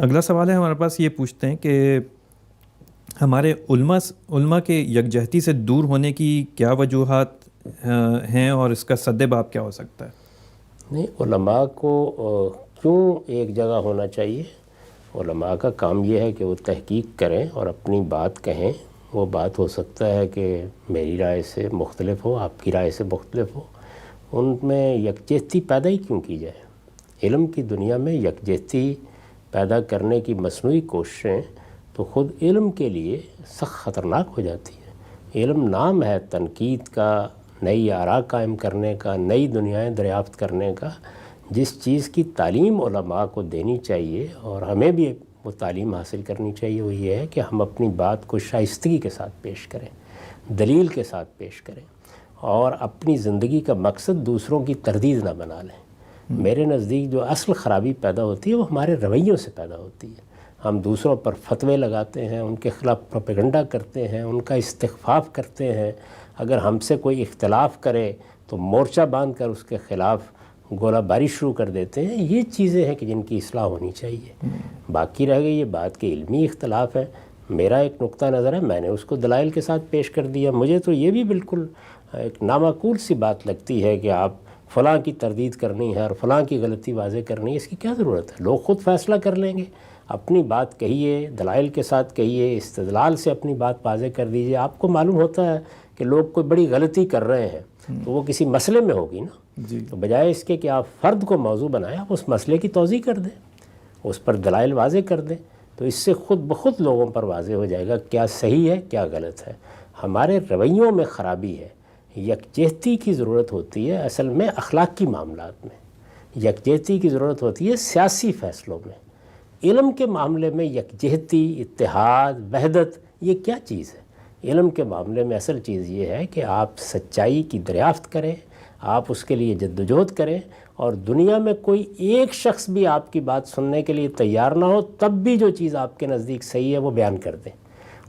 اگلا سوال ہے ہمارے پاس، یہ پوچھتے ہیں کہ ہمارے علماء کے یکجہتی سے دور ہونے کی کیا وجوہات ہیں اور اس کا سد باب کیا ہو سکتا ہے؟ نہیں، علماء کو کیوں ایک جگہ ہونا چاہیے؟ علماء کا کام یہ ہے کہ وہ تحقیق کریں اور اپنی بات کہیں. وہ بات ہو سکتا ہے کہ میری رائے سے مختلف ہو، آپ کی رائے سے مختلف ہو. ان میں یکجہتی پیدا ہی کیوں کی جائے؟ علم کی دنیا میں یکجہتی پیدا کرنے کی مصنوعی کوششیں تو خود علم کے لیے سخت خطرناک ہو جاتی ہے. علم نام ہے تنقید کا، نئی آراء قائم کرنے کا، نئی دنیایں دریافت کرنے کا. جس چیز کی تعلیم علماء کو دینی چاہیے اور ہمیں بھی وہ تعلیم حاصل کرنی چاہیے، وہ یہ ہے کہ ہم اپنی بات کو شائستگی کے ساتھ پیش کریں، دلیل کے ساتھ پیش کریں، اور اپنی زندگی کا مقصد دوسروں کی تردید نہ بنا لیں. میرے نزدیک جو اصل خرابی پیدا ہوتی ہے وہ ہمارے رویوں سے پیدا ہوتی ہے. ہم دوسروں پر فتوے لگاتے ہیں، ان کے خلاف پروپیگنڈا کرتے ہیں، ان کا استخفاف کرتے ہیں. اگر ہم سے کوئی اختلاف کرے تو مورچہ باندھ کر اس کے خلاف گولہ باری شروع کر دیتے ہیں. یہ چیزیں ہیں کہ جن کی اصلاح ہونی چاہیے. باقی رہ گئی یہ بات کہ علمی اختلاف ہے، میرا ایک نقطہ نظر ہے، میں نے اس کو دلائل کے ساتھ پیش کر دیا. مجھے تو یہ بھی بالکل ایک نامعقول سی بات لگتی ہے کہ آپ فلاں کی تردید کرنی ہے اور فلاں کی غلطی واضح کرنی ہے. اس کی کیا ضرورت ہے؟ لوگ خود فیصلہ کر لیں گے. اپنی بات کہیے، دلائل کے ساتھ کہیے، استدلال سے اپنی بات واضح کر دیجیے. آپ کو معلوم ہوتا ہے کہ لوگ کوئی بڑی غلطی کر رہے ہیں تو وہ کسی مسئلے میں ہوگی نا. تو بجائے اس کے کہ آپ فرد کو موضوع بنائیں، آپ اس مسئلے کی توضیح کر دیں، اس پر دلائل واضح کر دیں. تو اس سے خود بخود لوگوں پر واضح ہو جائے گا کیا صحیح ہے کیا غلط ہے. ہمارے رویوں میں خرابی ہے. یکجہتی کی ضرورت ہوتی ہے اصل میں اخلاقی معاملات میں، یکجہتی کی ضرورت ہوتی ہے سیاسی فیصلوں میں. علم کے معاملے میں یکجہتی، اتحاد، وحدت یہ کیا چیز ہے؟ علم کے معاملے میں اصل چیز یہ ہے کہ آپ سچائی کی دریافت کریں، آپ اس کے لیے جدوجہد کریں، اور دنیا میں کوئی ایک شخص بھی آپ کی بات سننے کے لیے تیار نہ ہو تب بھی جو چیز آپ کے نزدیک صحیح ہے وہ بیان کر دیں.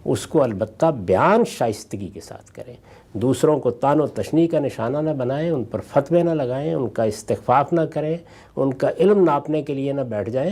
اس کو البتہ بیان شائستگی کے ساتھ کریں. دوسروں کو طعن و تشنیع کا نشانہ نہ بنائیں، ان پر فتوے نہ لگائیں، ان کا استخفاف نہ کریں، ان کا علم ناپنے کے لیے نہ بیٹھ جائیں.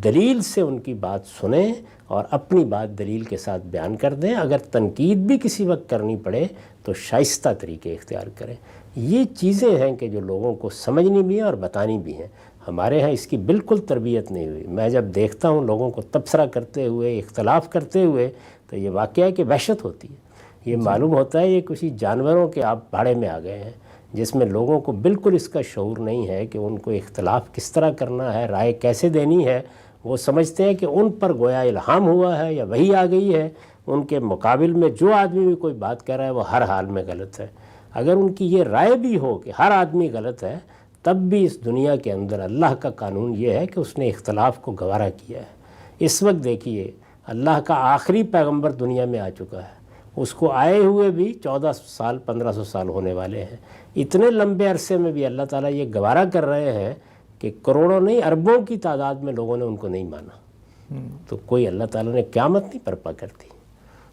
دلیل سے ان کی بات سنیں اور اپنی بات دلیل کے ساتھ بیان کر دیں. اگر تنقید بھی کسی وقت کرنی پڑے تو شائستہ طریقے اختیار کریں. یہ چیزیں ہیں کہ جو لوگوں کو سمجھنی بھی ہیں اور بتانی بھی ہیں. ہمارے ہاں اس کی بالکل تربیت نہیں ہوئی. میں جب دیکھتا ہوں لوگوں کو تبصرہ کرتے ہوئے، اختلاف کرتے ہوئے، تو یہ واقعہ ہے کہ وحشت ہوتی ہے. یہ معلوم ہوتا ہے یہ کسی جانوروں کے آپ بھاڑے میں آ گئے ہیں، جس میں لوگوں کو بالکل اس کا شعور نہیں ہے کہ ان کو اختلاف کس طرح کرنا ہے، رائے کیسے دینی ہے. وہ سمجھتے ہیں کہ ان پر گویا الہام ہوا ہے یا وحی آ گئی ہے. ان کے مقابل میں جو آدمی بھی کوئی بات کر رہا ہے وہ ہر حال میں غلط ہے. اگر ان کی یہ رائے بھی ہو کہ ہر آدمی غلط ہے، تب بھی اس دنیا کے اندر اللہ کا قانون یہ ہے کہ اس نے اختلاف کو گوارا کیا ہے. اس وقت دیکھیے اللہ کا آخری پیغمبر دنیا میں آ چکا ہے، اس کو آئے ہوئے بھی 1400 سال 1500 سال ہونے والے ہیں. اتنے لمبے عرصے میں بھی اللہ تعالیٰ یہ گوارا کر رہے ہیں کہ کروڑوں نہیں اربوں کی تعداد میں لوگوں نے ان کو نہیں مانا. تو کوئی اللہ تعالیٰ نے قیامت نہیں برپا کر دی.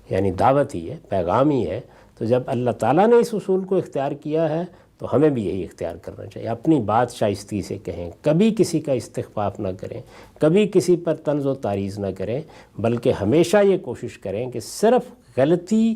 یعنی دعوت ہی ہے، پیغام ہی ہے. تو جب اللہ تعالیٰ نے اس اصول کو اختیار کیا ہے تو ہمیں بھی یہی اختیار کرنا چاہیے. اپنی بات شائستگی سے کہیں، کبھی کسی کا استخفاف نہ کریں، کبھی کسی پر طنز و تعریض نہ کریں، بلکہ ہمیشہ یہ کوشش کریں کہ صرف غلطی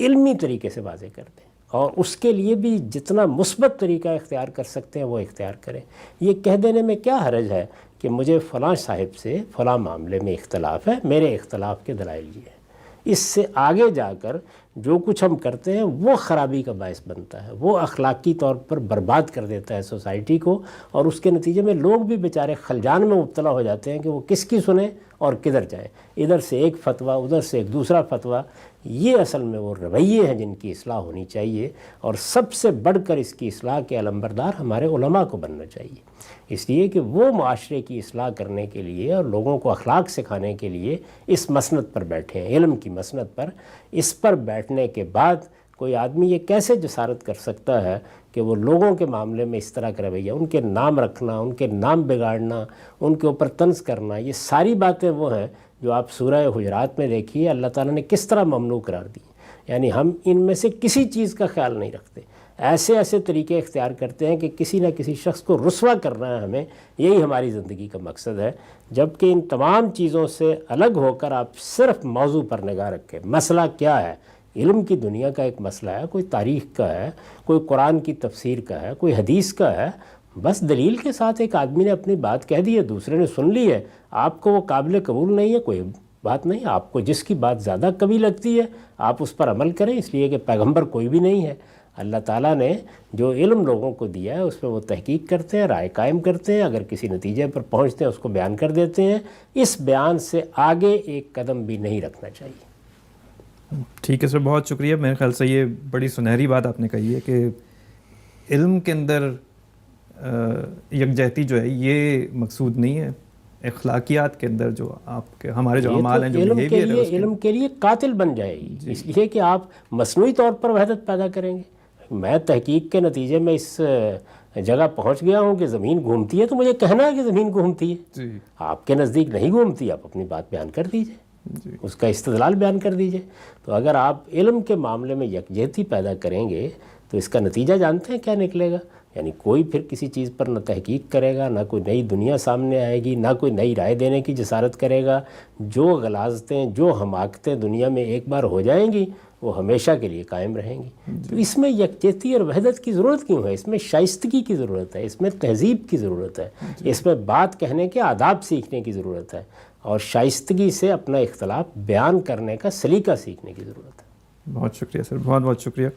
علمی طریقے سے واضح کر دیں، اور اس کے لیے بھی جتنا مثبت طریقہ اختیار کر سکتے ہیں وہ اختیار کریں. یہ کہہ دینے میں کیا حرج ہے کہ مجھے فلاں صاحب سے فلاں معاملے میں اختلاف ہے، میرے اختلاف کے دلائل یہ ہیں. اس سے آگے جا کر جو کچھ ہم کرتے ہیں وہ خرابی کا باعث بنتا ہے، وہ اخلاقی طور پر برباد کر دیتا ہے سوسائٹی کو، اور اس کے نتیجے میں لوگ بھی بیچارے خلجان میں مبتلا ہو جاتے ہیں کہ وہ کس کی سنیں اور کدھر جائیں. ادھر سے ایک فتویٰ، ادھر سے ایک دوسرا فتویٰ. یہ اصل میں وہ رویے ہیں جن کی اصلاح ہونی چاہیے، اور سب سے بڑھ کر اس کی اصلاح کے علمبردار ہمارے علماء کو بننا چاہیے. اس لیے کہ وہ معاشرے کی اصلاح کرنے کے لیے اور لوگوں کو اخلاق سکھانے کے لیے اس مسند پر بیٹھے ہیں، علم کی مسند پر. اس پر بیٹھنے کے بعد کوئی آدمی یہ کیسے جسارت کر سکتا ہے کہ وہ لوگوں کے معاملے میں اس طرح کا رویہ، ان کے نام رکھنا، ان کے نام بگاڑنا، ان کے اوپر طنز کرنا، یہ ساری باتیں وہ ہیں جو آپ سورہ حجرات میں دیکھیے اللہ تعالیٰ نے کس طرح ممنوع قرار دی. یعنی ہم ان میں سے کسی چیز کا خیال نہیں رکھتے. ایسے ایسے طریقے اختیار کرتے ہیں کہ کسی نہ کسی شخص کو رسوا کرنا ہے ہمیں، یہی ہماری زندگی کا مقصد ہے، جبکہ ان تمام چیزوں سے الگ ہو کر آپ صرف موضوع پر نگاہ رکھیں۔ مسئلہ کیا ہے؟ علم کی دنیا کا ایک مسئلہ ہے، کوئی تاریخ کا ہے، کوئی قرآن کی تفسیر کا ہے، کوئی حدیث کا ہے، بس دلیل کے ساتھ ایک آدمی نے اپنی بات کہہ دی ہے، دوسرے نے سن لی ہے، آپ کو وہ قابل قبول نہیں ہے، کوئی بات نہیں، آپ کو جس کی بات زیادہ قوی لگتی ہے آپ اس پر عمل کریں، اس لیے کہ پیغمبر کوئی بھی نہیں ہے۔ اللہ تعالیٰ نے جو علم لوگوں کو دیا ہے اس میں وہ تحقیق کرتے ہیں، رائے قائم کرتے ہیں، اگر کسی نتیجے پر پہنچتے ہیں اس کو بیان کر دیتے ہیں، اس بیان سے آگے ایک قدم بھی نہیں رکھنا چاہیے۔ ٹھیک ہے سر، بہت شکریہ۔ میرے خیال سے یہ بڑی سنہری بات آپ نے کہی ہے کہ علم کے اندر یکجہتی جو ہے یہ مقصود نہیں ہے، اخلاقیات کے اندر جو آپ کے ہمارے جو اعمال ہیں، جو بیہیویئر ہے، علم کے لیے قاتل بن جائے گی، اس لیے کہ آپ مصنوعی طور پر وحدت پیدا کریں گے۔ میں تحقیق کے نتیجے میں اس جگہ پہنچ گیا ہوں کہ زمین گھومتی ہے، تو مجھے کہنا ہے کہ زمین گھومتی ہے، آپ کے نزدیک نہیں گھومتی، آپ اپنی بات بیان کر دیجئے، اس کا استدلال بیان کر دیجئے۔ تو اگر آپ علم کے معاملے میں یکجہتی پیدا کریں گے تو اس کا نتیجہ جانتے ہیں کیا نکلے گا؟ یعنی کوئی پھر کسی چیز پر نہ تحقیق کرے گا، نہ کوئی نئی دنیا سامنے آئے گی، نہ کوئی نئی رائے دینے کی جسارت کرے گا۔ جو غلاظتیں، جو حماقتیں دنیا میں ایک بار ہو جائیں گی وہ ہمیشہ کے لیے قائم رہیں گی۔ تو اس میں یکجہتی اور وحدت کی ضرورت کیوں ہے؟ اس میں شائستگی کی ضرورت ہے، اس میں تہذیب کی ضرورت ہے، اس میں بات کہنے کے آداب سیکھنے کی ضرورت ہے، اور شائستگی سے اپنا اختلاف بیان کرنے کا سلیقہ سیکھنے کی ضرورت ہے۔ بہت شکریہ سر، بہت بہت شکریہ۔